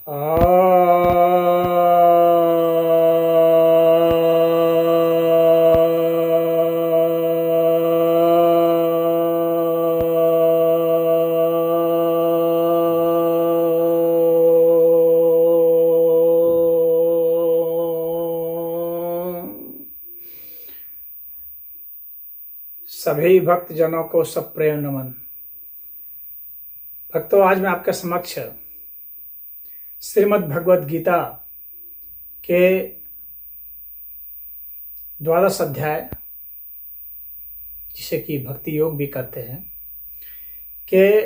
सभी भक्तजनों को सप्रेम नमन। भक्तों, आज मैं आपके समक्ष श्रीमद् भगवद गीता के 12 अध्याय, जिसे कि भक्ति योग भी कहते हैं, के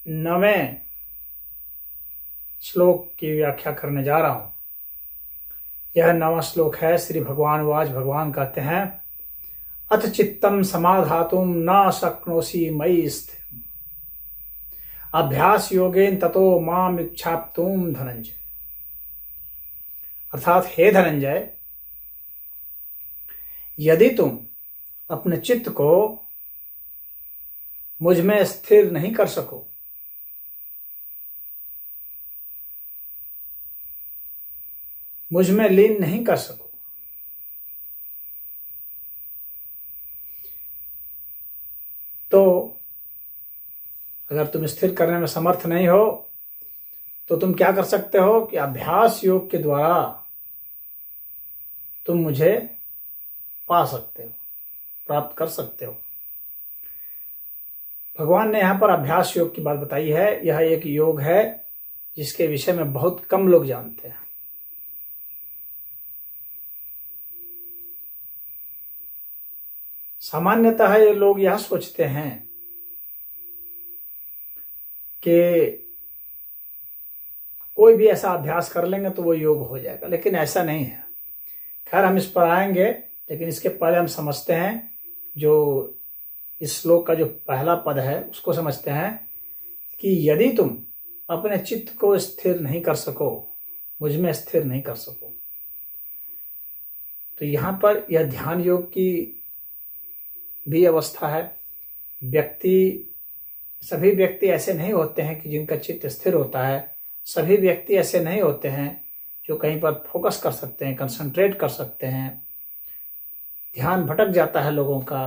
9वें श्लोक की व्याख्या करने जा रहा हूं। यह 9वां श्लोक है। श्री भगवान वाच, भगवान कहते हैं, अथ चित्तम समाधातुम न शक्नोषि मयि स्थिरम् अभ्यास योगेन ततो माम इच्छाप्तुम धनंजय। अर्थात हे धनंजय, यदि तुम अपने चित्त को मुझ में स्थिर नहीं कर सको, मुझ में लीन नहीं कर सको, तो अगर तुम स्थिर करने में समर्थ नहीं हो तो तुम क्या कर सकते हो कि अभ्यास योग के द्वारा तुम मुझे पा सकते हो, प्राप्त कर सकते हो। भगवान ने यहां पर अभ्यास योग की बात बताई है। यह एक योग है जिसके विषय में बहुत कम लोग जानते हैं। सामान्यतः ये लोग यह सोचते हैं कि कोई भी ऐसा अभ्यास कर लेंगे तो वो योग हो जाएगा, लेकिन ऐसा नहीं है। खैर, हम इस पर आएंगे, लेकिन इसके पहले हम समझते हैं जो इस श्लोक का जो पहला पद है उसको समझते हैं कि यदि तुम अपने चित्त को स्थिर नहीं कर सको, मुझ में स्थिर नहीं कर सको, तो यहाँ पर यह ध्यान योग की भी अवस्था है। सभी व्यक्ति ऐसे नहीं होते हैं कि जिनका चित्त स्थिर होता है। सभी व्यक्ति ऐसे नहीं होते हैं जो कहीं पर फोकस कर सकते हैं, कंसंट्रेट कर सकते हैं। ध्यान भटक जाता है लोगों का।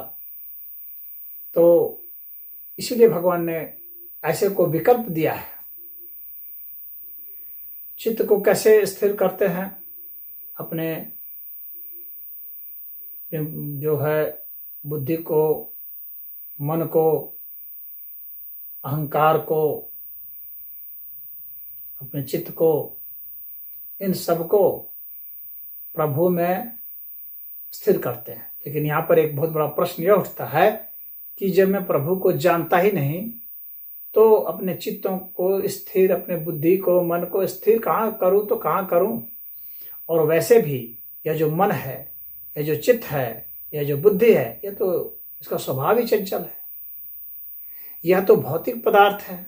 तो इसीलिए भगवान ने ऐसे को विकल्प दिया है। चित्त को कैसे स्थिर करते हैं? अपने जो है बुद्धि को, मन को, अहंकार को, अपने चित्त को, इन सब को प्रभु में स्थिर करते हैं। लेकिन यहाँ पर एक बहुत बड़ा प्रश्न यह उठता है कि जब मैं प्रभु को जानता ही नहीं तो अपने चित्तों को स्थिर, अपने बुद्धि को, मन को स्थिर कहाँ करूँ तो कहाँ करूँ? और वैसे भी यह जो मन है, यह जो चित्त है, यह जो बुद्धि है, यह तो इसका स्वभाव ही चंचल है। यह तो भौतिक पदार्थ है।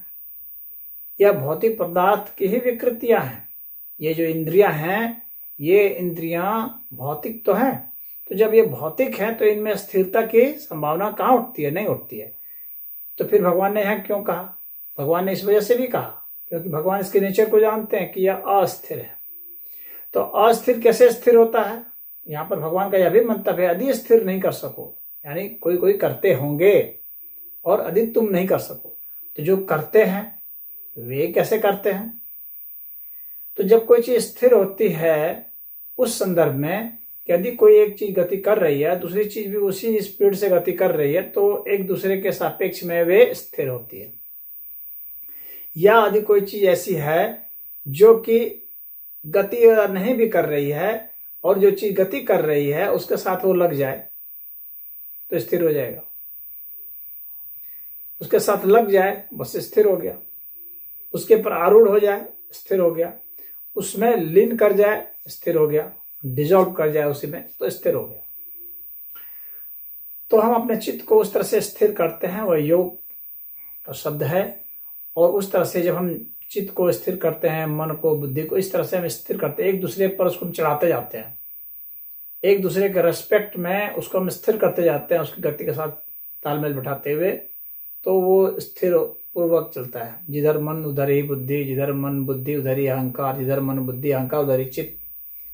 यह भौतिक पदार्थ की ही विकृतियां हैं। ये जो इंद्रियां हैं, ये इंद्रियां भौतिक तो हैं। तो जब ये भौतिक हैं तो इनमें स्थिरता की संभावना कहाँ उठती है? नहीं उठती है। तो फिर भगवान ने यहाँ क्यों कहा? भगवान ने इस वजह से भी कहा क्योंकि भगवान इसके नेचर को जानते हैं कि यह अस्थिर है। तो अस्थिर कैसे स्थिर होता है? यहाँ पर भगवान का यह भी मंतव्य है, यदि स्थिर नहीं कर सको, यानी कोई करते होंगे और यदि तुम नहीं कर सको, तो जो करते हैं वे कैसे करते हैं? तो जब कोई चीज स्थिर होती है उस संदर्भ में, यदि कोई एक चीज गति कर रही है, दूसरी चीज भी उसी स्पीड से गति कर रही है, तो एक दूसरे के सापेक्ष में वे स्थिर होती है। या यदि कोई चीज ऐसी है जो कि गति नहीं भी कर रही है और जो चीज गति कर रही है उसके साथ वो लग जाए तो स्थिर हो जाएगा। उसके साथ लग जाए बस स्थिर हो गया। उसके पर आरूढ़ हो जाए स्थिर हो गया। उसमें लीन कर जाए स्थिर हो गया। डिजॉल्व कर जाए उसी में तो स्थिर हो गया। तो हम अपने चित्त को उस तरह से स्थिर करते हैं, वह योग का शब्द है। और उस तरह से जब हम चित्त को स्थिर करते हैं, मन को, बुद्धि को, इस तरह से हम स्थिर करते हैं, एक दूसरे पर उसको हम चढ़ाते जाते हैं, एक दूसरे के रेस्पेक्ट में उसको हम स्थिर करते जाते हैं, उसकी गति के साथ तालमेल बैठाते हुए, तो वो स्थिर पूर्वक चलता है। जिधर मन उधर ही बुद्धि, जिधर मन बुद्धि उधर ही अहंकार, जिधर मन बुद्धि अहंकार उधर ही चित्त,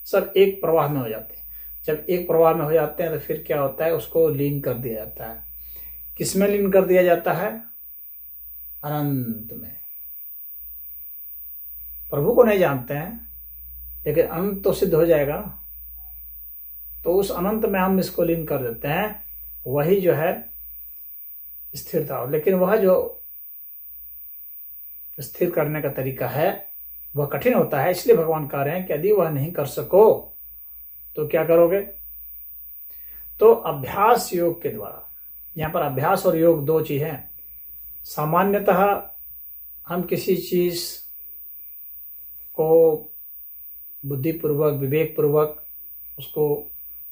सब एक प्रवाह में हो जाते हैं। जब एक प्रवाह में हो जाते हैं तो फिर क्या होता है, उसको लीन कर दिया जाता है। किसमें लीन कर दिया जाता है? अनंत में। प्रभु को नहीं जानते हैं लेकिन अनंत तो सिद्ध हो जाएगा ना, तो उस अनंत में हम इसको लीन कर देते हैं। वही जो है स्थिरता। लेकिन वह जो स्थिर करने का तरीका है वह कठिन होता है। इसलिए भगवान कह रहे हैं कि यदि वह नहीं कर सको तो क्या करोगे? तो अभ्यास योग के द्वारा। यहाँ पर अभ्यास और योग दो चीज हैं। सामान्यतः हम किसी चीज को बुद्धिपूर्वक विवेकपूर्वक उसको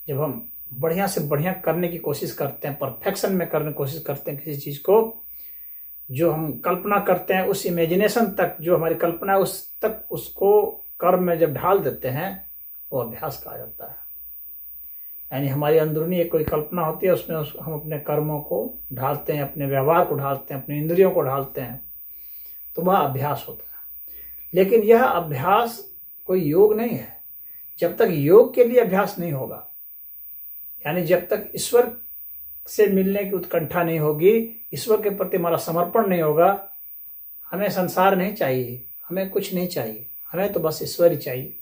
जब हम बढ़िया से बढ़िया करने की कोशिश करते हैं, परफेक्शन में करने की कोशिश करते हैं किसी चीज को, जो हम कल्पना करते हैं उस इमेजिनेशन तक, जो हमारी कल्पना है उस तक उसको कर्म में जब ढाल देते हैं वो अभ्यास कहा जाता है। यानी हमारी अंदरूनी एक कोई कल्पना होती है, उसमें हम अपने कर्मों को ढालते हैं, अपने व्यवहार को ढालते हैं, अपनी इंद्रियों को ढालते हैं, तो वह अभ्यास होता है। लेकिन यह अभ्यास कोई योग नहीं है जब तक योग के लिए अभ्यास नहीं होगा। यानी जब तक ईश्वर से मिलने की उत्कंठा नहीं होगी, ईश्वर के प्रति हमारा समर्पण नहीं होगा, हमें संसार नहीं चाहिए, हमें कुछ नहीं चाहिए, हमें तो बस ईश्वर ही चाहिए।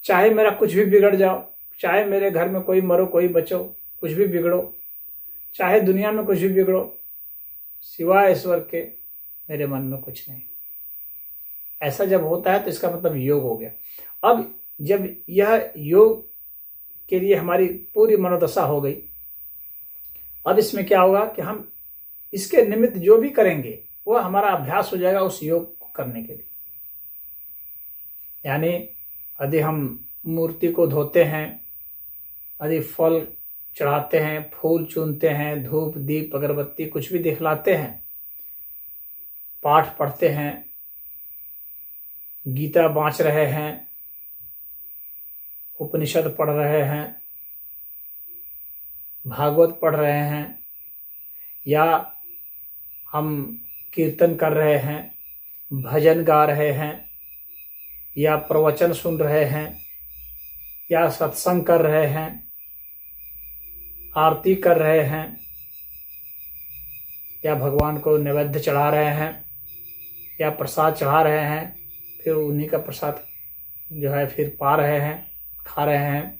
चाहे मेरा कुछ भी बिगड़ जाओ, चाहे मेरे घर में कोई मरो कोई बचो, कुछ भी बिगड़ो, चाहे दुनिया में कुछ भी बिगड़ो, सिवाय ईश्वर के मेरे मन में कुछ नहीं। ऐसा जब होता है तो इसका मतलब योग हो गया। अब जब यह योग के लिए हमारी पूरी मनोदशा हो गई, अब इसमें क्या होगा कि हम इसके निमित्त जो भी करेंगे वह हमारा अभ्यास हो जाएगा उस योग को करने के लिए। यानी यदि हम मूर्ति को धोते हैं, यदि फल चढ़ाते हैं, फूल चुनते हैं, धूप दीप अगरबत्ती कुछ भी दिखलाते हैं, पाठ पढ़ते हैं, गीता बाँच रहे हैं, उपनिषद पढ़ रहे हैं, भागवत पढ़ रहे हैं, या हम कीर्तन कर रहे हैं, भजन गा रहे हैं, या प्रवचन सुन रहे हैं, या सत्संग कर रहे हैं, आरती कर रहे हैं, या भगवान को नैवेद्य चढ़ा रहे हैं, या प्रसाद चढ़ा रहे हैं, फिर उन्हीं का प्रसाद जो है फिर पा रहे हैं, खा रहे हैं।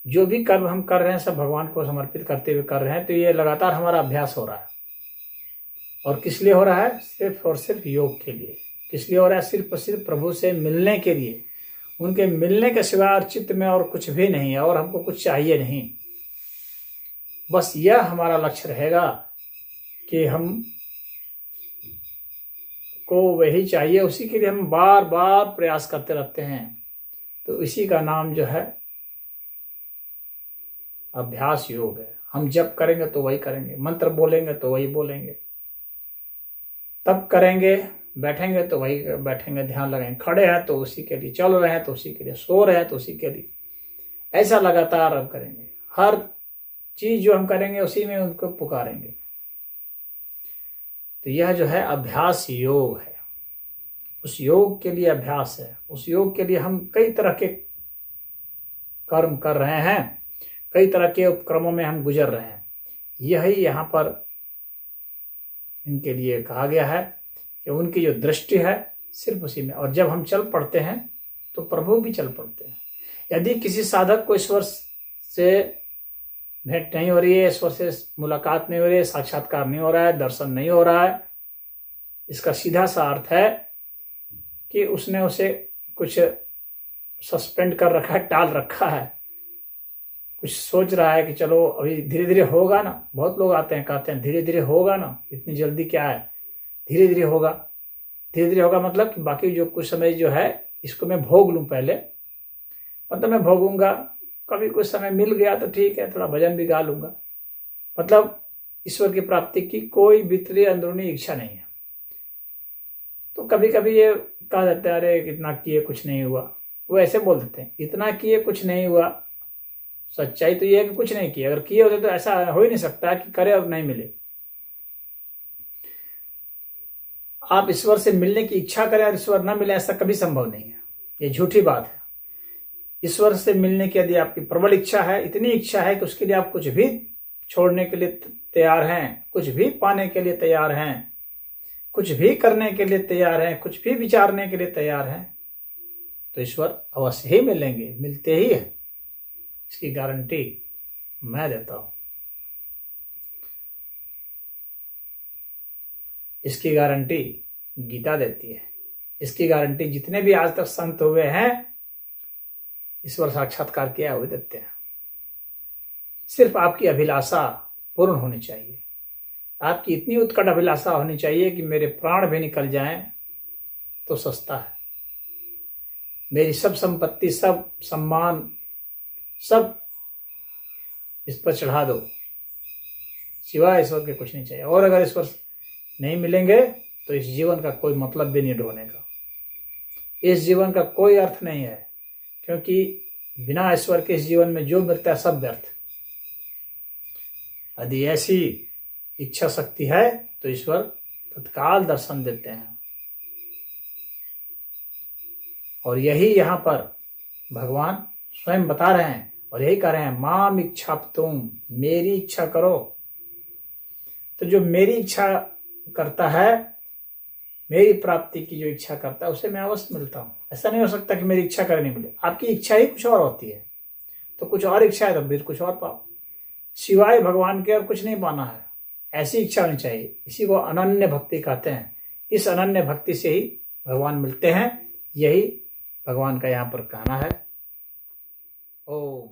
जो भी कर्म हम कर रहे हैं सब भगवान को समर्पित करते हुए कर रहे हैं। तो ये लगातार हमारा अभ्यास हो रहा है। और किस लिए हो रहा है? सिर्फ और सिर्फ योग के लिए। किस लिए हो रहा है? सिर्फ और सिर्फ प्रभु से मिलने के लिए। उनके मिलने के सिवा चित्त में और कुछ भी नहीं है, और हमको कुछ चाहिए नहीं। बस यह हमारा लक्ष्य रहेगा कि हम को वही चाहिए, उसी के लिए हम बार बार प्रयास करते रहते हैं। तो इसी का नाम जो है अभ्यास योग है। हम जप करेंगे तो वही करेंगे, मंत्र बोलेंगे तो वही बोलेंगे, तप करेंगे, बैठेंगे तो वही बैठेंगे, ध्यान लगाएंगे, खड़े हैं तो उसी के लिए, चल रहे हैं तो उसी के लिए, सो रहे हैं तो उसी के लिए। ऐसा लगातार हम करेंगे। हर चीज जो हम करेंगे उसी में उनको पुकारेंगे। तो यह जो है अभ्यास योग है। उस योग के लिए अभ्यास है। उस योग के लिए हम कई तरह के कर्म कर रहे हैं, कई तरह के उपक्रमों में हम गुजर रहे हैं। यही यहाँ पर इनके लिए कहा गया है कि उनकी जो दृष्टि है सिर्फ उसी में। और जब हम चल पड़ते हैं तो प्रभु भी चल पड़ते हैं। यदि किसी साधक को ईश्वर से भेंट नहीं हो रही है, ईश्वर से मुलाकात नहीं हो रही है, साक्षात्कार नहीं हो रहा है, दर्शन नहीं हो रहा है, इसका सीधा सा अर्थ है कि उसने उसे कुछ सस्पेंड कर रखा है, टाल रखा है, कुछ सोच रहा है कि चलो अभी धीरे धीरे होगा ना। बहुत लोग आते हैं कहते हैं धीरे धीरे होगा ना, इतनी जल्दी क्या है, धीरे धीरे होगा। धीरे धीरे होगा मतलब कि बाकी जो कुछ समय जो है इसको मैं भोग लूँ पहले, मतलब मैं भोगूंगा, कभी कुछ समय मिल गया तो ठीक है, थोड़ा भजन भी गा लूंगा। मतलब ईश्वर की प्राप्ति की कोई भीतरी अंदरूनी इच्छा नहीं है। तो कभी कभी ये कहा जाता है अरे इतना किए कुछ नहीं हुआ, वो ऐसे बोल देते हैं इतना किए कुछ नहीं हुआ। सच्चाई तो ये है कि कुछ नहीं किया। अगर किए होते तो ऐसा हो ही नहीं सकता कि करे और नहीं मिले। आप ईश्वर से मिलने की इच्छा करें और ईश्वर न मिले, ऐसा कभी संभव नहीं है। ये झूठी बात है। ईश्वर से मिलने की यदि आपकी प्रबल इच्छा है, इतनी इच्छा है कि उसके लिए आप कुछ भी छोड़ने के लिए तैयार हैं, कुछ भी पाने के लिए तैयार हैं, कुछ भी करने के लिए तैयार हैं, कुछ भी विचारने के लिए तैयार हैं, तो ईश्वर अवश्य ही मिलेंगे, मिलते ही है। इसकी गारंटी मैं देता हूं। इसकी गारंटी गीता देती है। इसकी गारंटी जितने भी आज तक संत हुए हैं, ईश्वर साक्षात्कार किया हुए देते हैं। सिर्फ आपकी अभिलाषा पूर्ण होनी चाहिए। आपकी इतनी उत्कट अभिलाषा होनी चाहिए कि मेरे प्राण भी निकल जाएं तो सस्ता है। मेरी सब संपत्ति, सब सम्मान, सब इस पर चढ़ा दो, सिवाय ईश्वर के कुछ नहीं चाहिए। और अगर ईश्वर नहीं मिलेंगे तो इस जीवन का कोई मतलब भी नहीं ढोने का। इस जीवन का कोई अर्थ नहीं है, क्योंकि बिना ईश्वर के इस जीवन में जो मिलता है सब व्यर्थ। यदि ऐसी इच्छा शक्ति है तो ईश्वर तत्काल दर्शन देते हैं। और यही यहाँ पर भगवान स्वयं बता रहे हैं और यही कह रहे हैं, माम इच्छा तुम, मेरी इच्छा करो। तो जो मेरी इच्छा करता है, मेरी प्राप्ति की जो इच्छा करता है, उसे मैं अवश्य मिलता हूँ। ऐसा नहीं हो सकता कि मेरी इच्छा करे नहीं मिले। आपकी इच्छा ही कुछ और होती है, तो कुछ और इच्छा है तो फिर कुछ और पाओ। सिवाय भगवान के और कुछ नहीं पाना है, ऐसी इच्छा होनी चाहिए। इसी को अनन्य भक्ति कहते हैं। इस अनन्य भक्ति से ही भगवान मिलते हैं। यही भगवान का यहाँ पर कहना है। ओम।